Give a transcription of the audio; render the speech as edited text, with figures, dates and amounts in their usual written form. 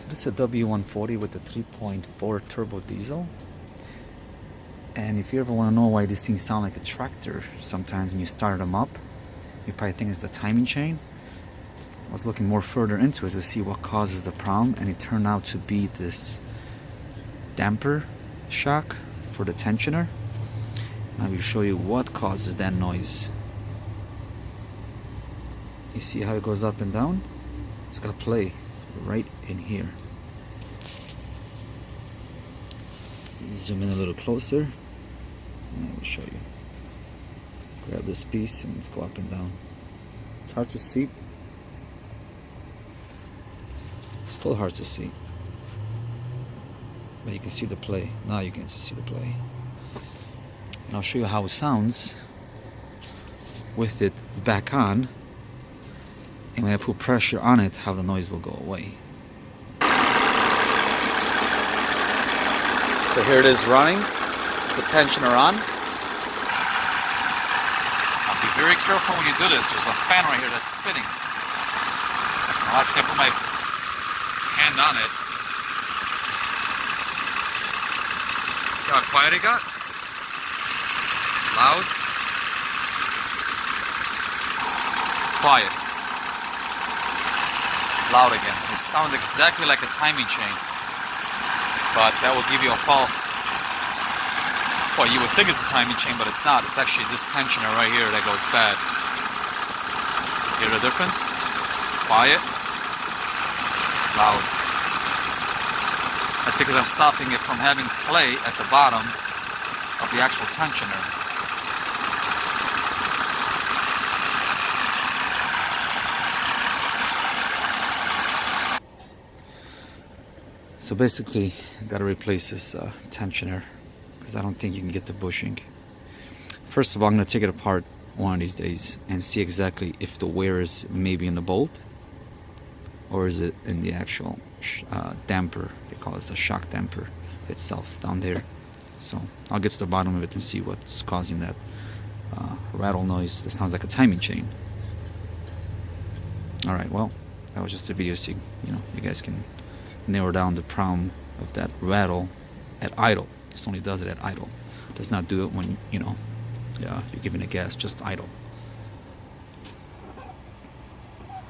So this is a w140 with the 3.4 turbo diesel. And if you ever want to know why these things sound like a tractor, sometimes when you start them up, you probably think it's the timing chain. I was looking more further into it to see what causes the problem, and it turned out to be this damper shock for the tensioner. I will show you what causes that noise. You see how it goes up and down? It's got play right in here. Zoom in a little closer and I will show you. Grab this piece and let's go up and down. It's hard to see. Still hard to see. But you can see the play. Now you can see the play. And I'll show you how it sounds with it back on. And when I put pressure on it, how the noise will go away. So here it is running, the tensioner on. Now be very careful when you do this. There's a fan right here that's spinning. I'll have to put my hand on it. See how quiet it got? Loud. Quiet. Loud again. It sounds exactly like a timing chain, but that will give you a false, well, you would think it's a timing chain, but it's not. It's actually this tensioner right here that goes bad. Hear the difference? Quiet, loud. That's because I'm stopping it from having play at the bottom of the actual tensioner. So basically, I gotta replace this tensioner because I don't think you can get the bushing. First of all, I'm gonna take it apart one of these days and see exactly if the wear is maybe in the bolt or is it in the actual damper. They call it the shock damper itself down there. So I'll get to the bottom of it and see what's causing that rattle noise that sounds like a timing chain. All right, well, that was just a video so you guys can narrow down the problem of that rattle at idle. This only does it at idle. It does not do it when you're giving it gas, just idle.